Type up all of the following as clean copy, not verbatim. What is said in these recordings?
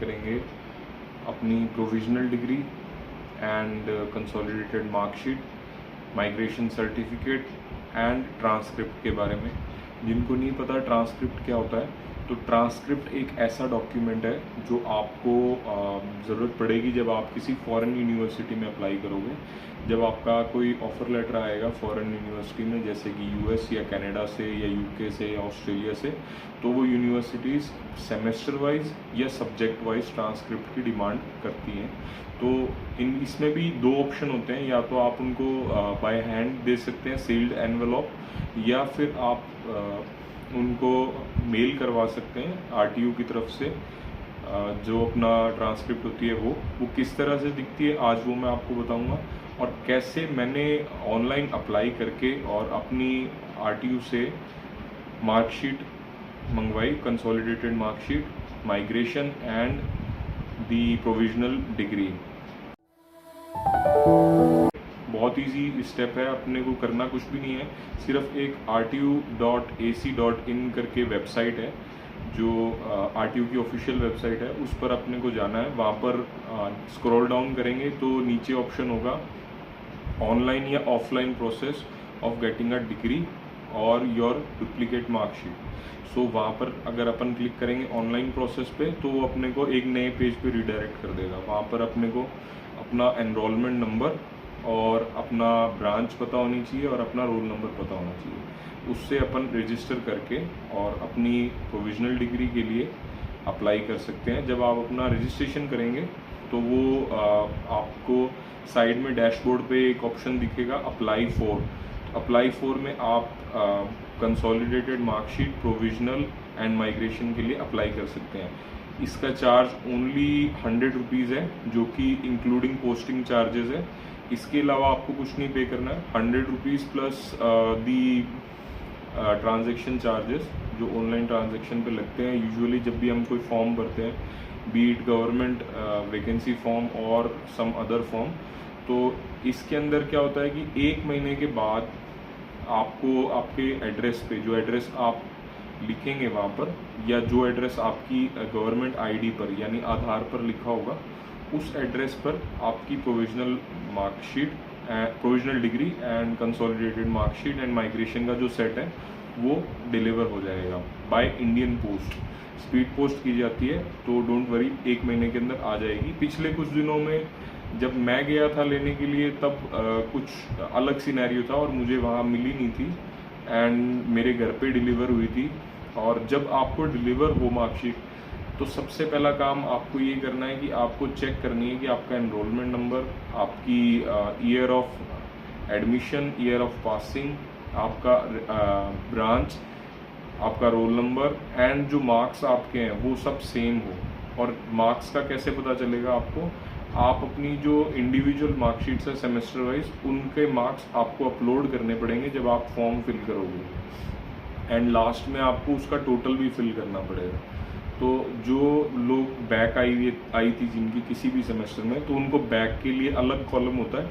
करेंगे अपनी provisional degree and consolidated marksheet, migration certificate and transcript के बारे में। जिनको नहीं पता ट्रांसक्रिप्ट क्या होता है, तो ट्रांसक्रिप्ट एक ऐसा डॉक्यूमेंट है जो आपको ज़रूरत पड़ेगी जब आप किसी फॉरेन यूनिवर्सिटी में अप्लाई करोगे। जब आपका कोई ऑफ़र लेटर आएगा फॉरेन यूनिवर्सिटी में, जैसे कि यूएस या कनाडा से या यूके से या ऑस्ट्रेलिया से, तो वो यूनिवर्सिटीज़ सेमेस्टर वाइज या सब्जेक्ट वाइज ट्रांसक्रिप्ट की डिमांड करती हैं। तो इसमें भी दो ऑप्शन होते हैं, या तो आप उनको बाय हैंड दे सकते हैं सील्ड एनवेलप, या फिर आप उनको मेल करवा सकते हैं आरटीयू की तरफ से। जो अपना ट्रांसक्रिप्ट होती है वो किस तरह से दिखती है आज वो मैं आपको बताऊंगा, और कैसे मैंने ऑनलाइन अप्लाई करके और अपनी आरटीयू से मार्कशीट मंगवाई, consolidated marksheet, migration and the provisional degree. बहुत इजी स्टेप है, अपने को करना कुछ भी नहीं है, सिर्फ एक rtu.ac.in करके वेबसाइट है, जो आरटीयू की ऑफिशियल वेबसाइट है, उस पर अपने को जाना है। वहाँ पर स्क्रॉल डाउन करेंगे तो नीचे ऑप्शन होगा ऑनलाइन या offline process of getting a degree और योर डुप्लीकेट मार्कशीट। सो वहाँ पर अगर अपन क्लिक करेंगे ऑनलाइन प्रोसेस पे, तो वो अपने को एक नए पेज पे रिडायरेक्ट कर देगा। वहाँ पर अपने को अपना एनरोलमेंट नंबर और अपना ब्रांच पता होनी चाहिए और अपना रोल नंबर पता होना चाहिए। उससे अपन रजिस्टर करके और अपनी प्रोविजनल डिग्री के लिए अप्लाई कर सकते हैं। जब आप अपना रजिस्ट्रेशन करेंगे तो वो आपको साइड में डैशबोर्ड पे एक ऑप्शन दिखेगा अप्लाई फॉर। अप्लाई फॉर में आप consolidated marksheet, provisional and migration के लिए अप्लाई कर सकते हैं। इसका चार्ज ओनली 100 रुपीज़ है, जो कि इंक्लूडिंग पोस्टिंग चार्जेस है। इसके अलावा आपको कुछ नहीं पे करना है। 100 रुपीज़ प्लस दी ट्रांजैक्शन चार्जेस जो ऑनलाइन ट्रांजैक्शन पे लगते हैं यूजुअली जब भी हम कोई फॉर्म भरते हैं, B it government vacancy form और सम अदर फॉर्म। तो इसके अंदर क्या होता है कि 1 महीने के बाद आपको आपके एड्रेस पे, जो एड्रेस आप लिखेंगे वहाँ पर, या जो एड्रेस आपकी गवर्नमेंट आईडी पर यानी आधार पर लिखा होगा, उस एड्रेस पर आपकी provisional marksheet, provisional degree and consolidated marksheet and migration का जो सेट है वो डिलीवर हो जाएगा by Indian post. Speed post की जाती है, तो डोंट वरी, 1 महीने के अंदर आ जाएगी। पिछले कुछ दिनों में जब मैं गया था लेने के लिए, तब कुछ अलग सिनेरियो था और मुझे वहाँ मिली नहीं थी, एंड मेरे घर पे डिलीवर हुई थी। और जब आपको डिलीवर हो मार्कशीट, तो सबसे पहला काम आपको ये करना है कि आपको चेक करनी है कि आपका एनरोलमेंट नंबर, आपकी year of admission, year of passing, आपका ब्रांच, आपका रोल नंबर एंड जो मार्क्स आपके हैं वो सब सेम हो। और मार्क्स का कैसे पता चलेगा आपको? आप अपनी जो इंडिविजुअल मार्कशीट्स है सेमेस्टर वाइज, उनके मार्क्स आपको अपलोड करने पड़ेंगे जब आप फॉर्म फिल करोगे, एंड लास्ट में आपको उसका टोटल भी फिल करना पड़ेगा। तो जो लोग बैक आई थी जिनकी किसी भी सेमेस्टर में, तो उनको बैक के लिए अलग कॉलम होता है,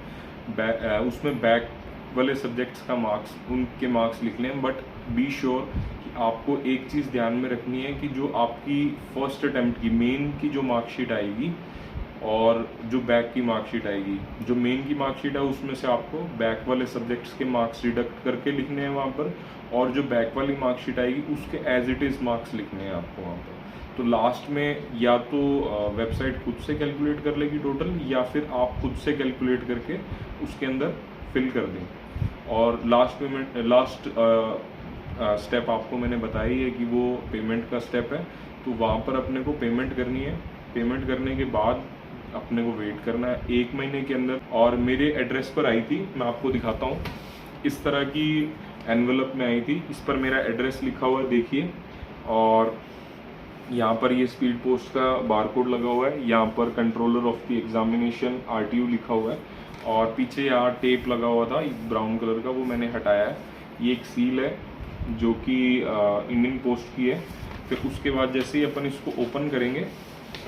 उसमें बैक वाले सब्जेक्ट्स का मार्क्स, उनके मार्क्स लिखने हैं। बट बी श्योर कि आपको एक चीज़ ध्यान में रखनी है कि जो आपकी फर्स्ट अटैम्प्ट की मेन की जो मार्कशीट आएगी और जो बैक की मार्कशीट आएगी, जो मेन की मार्कशीट है उसमें से आपको बैक वाले सब्जेक्ट्स के मार्क्स डिडक्ट करके लिखने हैं वहाँ पर, और जो बैक वाली मार्कशीट आएगी उसके एज इट इज़ मार्क्स लिखने हैं आपको वहाँ पर। तो लास्ट में या तो वेबसाइट खुद से कैलकुलेट कर लेगी टोटल, या फिर आप खुद से कैलकुलेट करके उसके अंदर फिल कर दें। और लास्ट स्टेप आपको मैंने बताई है कि वो पेमेंट का स्टेप है, तो वहाँ पर अपने को पेमेंट करनी है। पेमेंट करने के बाद अपने को वेट करना है 1 महीने के अंदर। और मेरे एड्रेस पर आई थी, मैं आपको दिखाता हूँ, इस तरह की एनवेलप में आई थी। इस पर मेरा एड्रेस लिखा हुआ है, देखिए, और यहाँ पर ये स्पीड पोस्ट का बारकोड लगा हुआ है। यहाँ पर controller of the examination RTU लिखा हुआ है, और पीछे यहाँ टेप लगा हुआ था ब्राउन कलर का, वो मैंने हटाया है। ये एक सील है जो कि इंडियन पोस्ट की है। फिर उसके बाद जैसे ही अपन इसको ओपन करेंगे,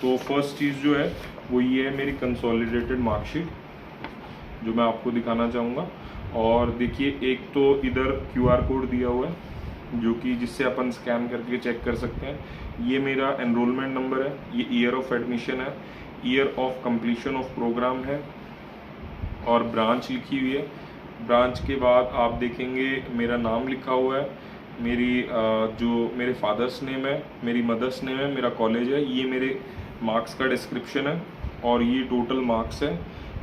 तो फर्स्ट चीज़ जो है वो ये है मेरी कंसोलिडेटेड मार्कशीट, जो मैं आपको दिखाना चाहूँगा। और देखिए, एक तो इधर क्यूआर कोड दिया हुआ है, जो कि जिससे अपन स्कैन करके चेक कर सकते हैं। ये मेरा एनरोलमेंट नंबर है, ये ईयर ऑफ एडमिशन है, year of completion of programme है और ब्रांच लिखी हुई है। ब्रांच के बाद आप देखेंगे मेरा नाम लिखा हुआ है, मेरी जो मेरे फादर्स नेम है, मेरी मदर्स नेम है, मेरा कॉलेज है, ये मेरे मार्क्स का डिस्क्रिप्शन है और ये टोटल मार्क्स है।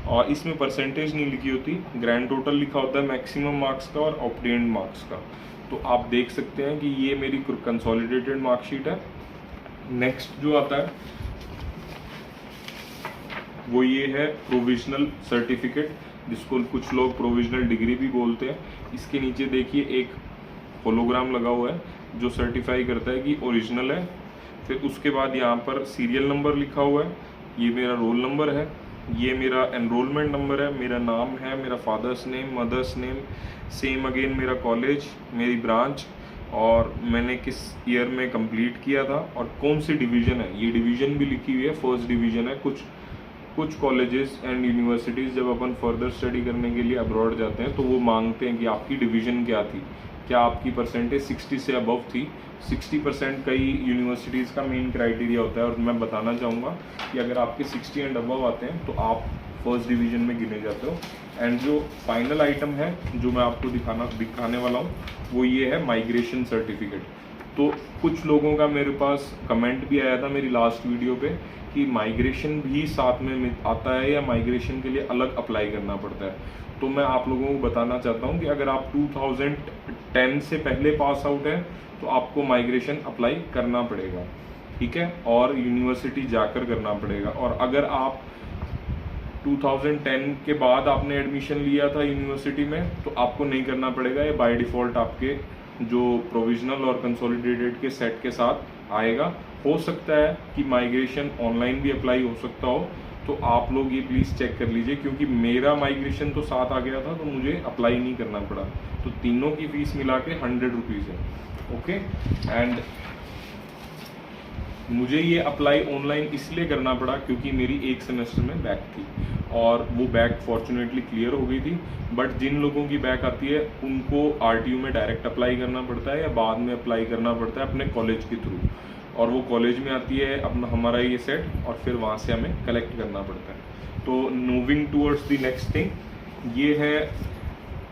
और इसमें परसेंटेज नहीं लिखी होती, ग्रैंड टोटल लिखा होता है मैक्सिमम मार्क्स का और ऑब्टेन्ड मार्क्स का। तो आप देख सकते हैं कि ये मेरी कंसोलिडेटेड मार्कशीट है। नेक्स्ट जो आता है वो ये है प्रोविजनल सर्टिफिकेट, जिसको कुछ लोग प्रोविजनल डिग्री भी बोलते हैं। इसके नीचे देखिए एक होलोग्राम लगा हुआ है जो सर्टिफाई करता है कि ओरिजिनल है। फिर उसके बाद यहाँ पर सीरियल नंबर लिखा हुआ है, ये मेरा रोल नंबर है, ये मेरा एनरोलमेंट नंबर है, मेरा नाम है, मेरा father's name, mother's name, same again मेरा कॉलेज, मेरी ब्रांच और मैंने किस ईयर में कंप्लीट किया था और कौन सी डिवीज़न है। ये डिवीज़न भी लिखी हुई है, फर्स्ट डिवीज़न है। कुछ कॉलेजेस एंड यूनिवर्सिटीज़ जब अपन फर्दर स्टडी करने के लिए अब्रॉड जाते हैं तो वो मांगते हैं कि आपकी डिवीज़न क्या थी, क्या आपकी परसेंटेज 60 से अबव थी। 60% कई यूनिवर्सिटीज़ का मेन क्राइटेरिया होता है और मैं बताना चाहूँगा कि अगर आपके 60 एंड अबव आते हैं तो आप फर्स्ट डिवीज़न में गिने जाते हो। एंड जो फाइनल आइटम है जो मैं आपको दिखाने वाला हूँ वो ये है माइग्रेशन सर्टिफिकेट। तो कुछ लोगों का मेरे पास कमेंट भी आया था मेरी लास्ट वीडियो पे कि माइग्रेशन भी साथ में आता है या माइग्रेशन के लिए अलग अप्लाई करना पड़ता है। तो मैं आप लोगों को बताना चाहता हूँ कि अगर आप 2010 से पहले पास आउट हैं तो आपको माइग्रेशन अप्लाई करना पड़ेगा, ठीक है, और यूनिवर्सिटी जाकर करना पड़ेगा। और अगर आप 2010 के बाद आपने एडमिशन लिया था यूनिवर्सिटी में तो आपको नहीं करना पड़ेगा, ये बाय डिफ़ॉल्ट आपके जो प्रोविजनल और कंसोलिडेटेड के सेट के साथ आएगा। हो सकता है कि माइग्रेशन ऑनलाइन भी अप्लाई हो सकता हो, तो आप लोग ये प्लीज़ चेक कर लीजिए, क्योंकि मेरा माइग्रेशन तो साथ आ गया था तो मुझे अप्लाई नहीं करना पड़ा। तो तीनों की फ़ीस मिला के 100 रुपीज़ है, ओके। एंड मुझे ये अप्लाई ऑनलाइन इसलिए करना पड़ा क्योंकि मेरी एक सेमेस्टर में बैक थी और वो बैक फॉर्चुनेटली क्लियर हो गई थी। बट जिन लोगों की बैक आती है उनको आरटीयू में डायरेक्ट अप्लाई करना पड़ता है या बाद में अप्लाई करना पड़ता है अपने कॉलेज के थ्रू, और वो कॉलेज में आती है अपना हमारा ये सेट और फिर वहाँ से हमें कलेक्ट करना पड़ता है। तो moving towards the next thing, ये है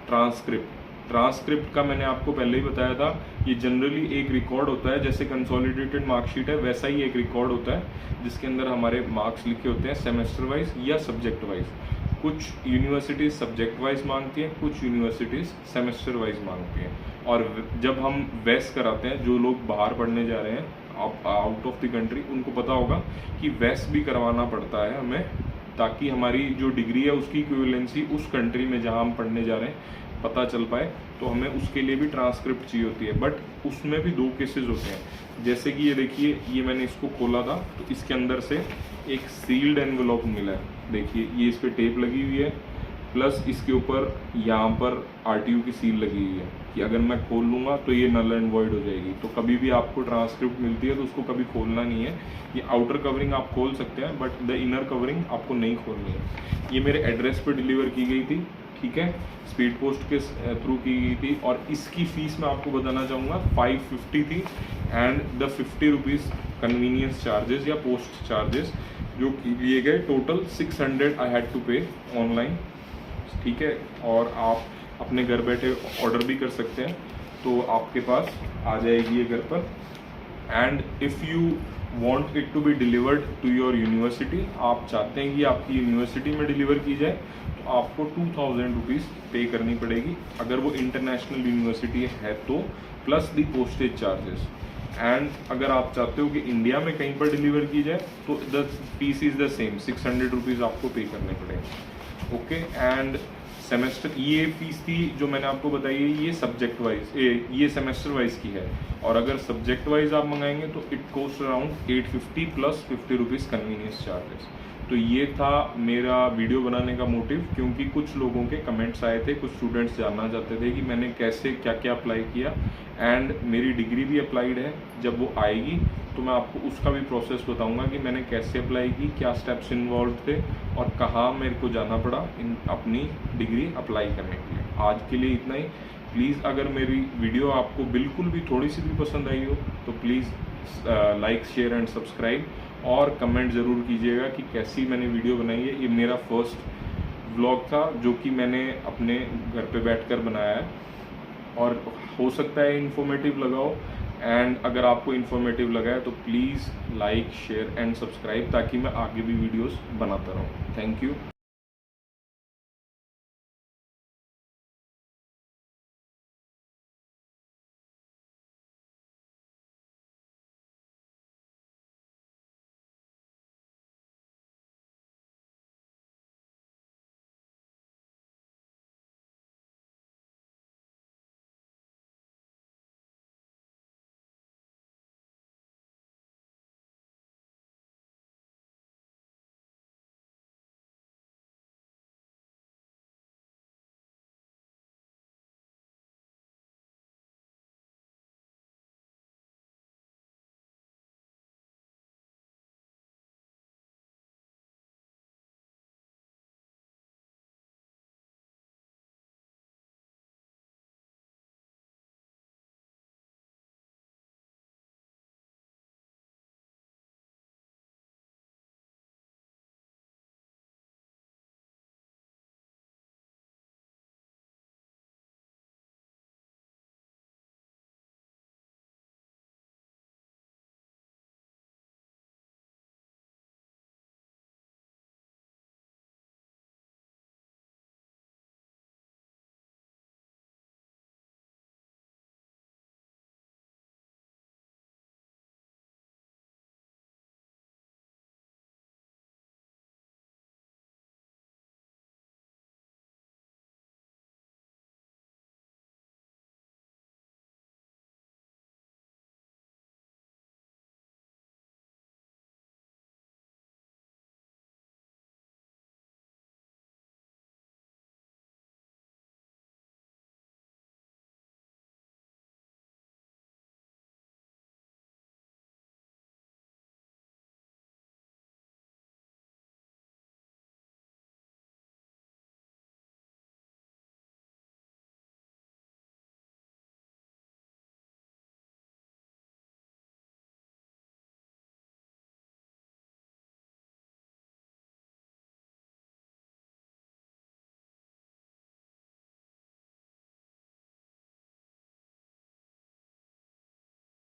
ट्रांसक्रिप्ट। ट्रांसक्रिप्ट का मैंने आपको पहले ही बताया था, ये जनरली एक रिकॉर्ड होता है, जैसे कंसोलिडेटेड मार्कशीट है वैसा ही एक रिकॉर्ड होता है जिसके अंदर हमारे मार्क्स लिखे होते हैं सेमेस्टर वाइज या सब्जेक्ट वाइज। कुछ यूनिवर्सिटीज़ सब्जेक्ट वाइज मांगती हैं, कुछ यूनिवर्सिटीज़ सेमेस्टर वाइज मांगती हैं। और जब हम वेस कराते हैं, जो लोग बाहर पढ़ने जा रहे हैं आउट ऑफ द कंट्री, उनको पता होगा कि वेस भी करवाना पड़ता है हमें, ताकि हमारी जो डिग्री है उसकी इक्विवेलेंसी उस कंट्री में जहाँ हम पढ़ने जा रहे हैं पता चल पाए। तो हमें उसके लिए भी ट्रांसक्रिप्ट चाहिए होती है। बट उसमें भी दो केसेस होते हैं, जैसे कि ये देखिए, ये मैंने इसको खोला था तो इसके अंदर से एक सील्ड एनवेलप मिला है। देखिए ये इस पर टेप लगी हुई है, प्लस इसके ऊपर यहाँ पर आरटीयू की सील लगी हुई है कि अगर मैं खोल लूँगा तो ये नल एंड वॉइड हो जाएगी। तो कभी भी आपको ट्रांसक्रिप्ट मिलती है तो उसको कभी खोलना नहीं है। ये आउटर कवरिंग आप खोल सकते हैं बट द इनर कवरिंग आपको नहीं खोलनी है। ये मेरे एड्रेस पर डिलीवर की गई थी, ठीक है, स्पीड पोस्ट के थ्रू की गई थी, और इसकी फ़ीस मैं आपको बताना चाहूँगा 550 थी। And the 50 rupees convenience charges या पोस्ट चार्जेस जो लिए गए, टोटल 600 आई हैड टू पे ऑनलाइन, ठीक है। और आप अपने घर बैठे ऑर्डर भी कर सकते हैं, तो आपके पास आ जाएगी ये घर पर। And if you want it to be delivered to your university, आप चाहते हैं कि आपकी यूनिवर्सिटी में डिलीवर की जाए, तो आपको 2000 रुपीज़ पे करनी पड़ेगी अगर वो इंटरनेशनल यूनिवर्सिटी है तो, plus the postage charges. And अगर आप चाहते हो कि इंडिया में कहीं पर डिलीवर की जाए तो the fees is the same, 600 rupees आपको पे करने पड़ेंगे, ओके। एंड सेमेस्टर, ये फीस थी जो मैंने आपको बताई है, ये सब्जेक्ट वाइज, ये सेमेस्टर वाइज की है। और अगर सब्जेक्ट वाइज आप मंगाएंगे तो it cost around 850 plus 50 rupees convenience charges. तो ये था मेरा वीडियो बनाने का मोटिव, क्योंकि कुछ लोगों के कमेंट्स आए थे, कुछ स्टूडेंट्स जानना चाहते थे कि मैंने कैसे क्या क्या अप्लाई किया। एंड मेरी डिग्री भी अप्लाइड है, जब वो आएगी तो मैं आपको उसका भी प्रोसेस बताऊंगा कि मैंने कैसे अप्लाई की, क्या स्टेप्स इन्वॉल्व थे और कहाँ मेरे को जाना पड़ा इन अपनी डिग्री अप्लाई करने के लिए। आज के लिए इतना ही। प्लीज़ अगर मेरी वीडियो आपको बिल्कुल भी थोड़ी सी भी पसंद आई हो तो please like share and subscribe, और कमेंट ज़रूर कीजिएगा कि कैसी मैंने वीडियो बनाई है। ये मेरा फर्स्ट व्लॉग था जो कि मैंने अपने घर पे बैठकर बनाया है, और हो सकता है इन्फॉर्मेटिव लगा हो। एंड अगर आपको इन्फॉर्मेटिव लगा है तो please like share and subscribe, ताकि मैं आगे भी वीडियोस बनाता रहूँ। Thank you.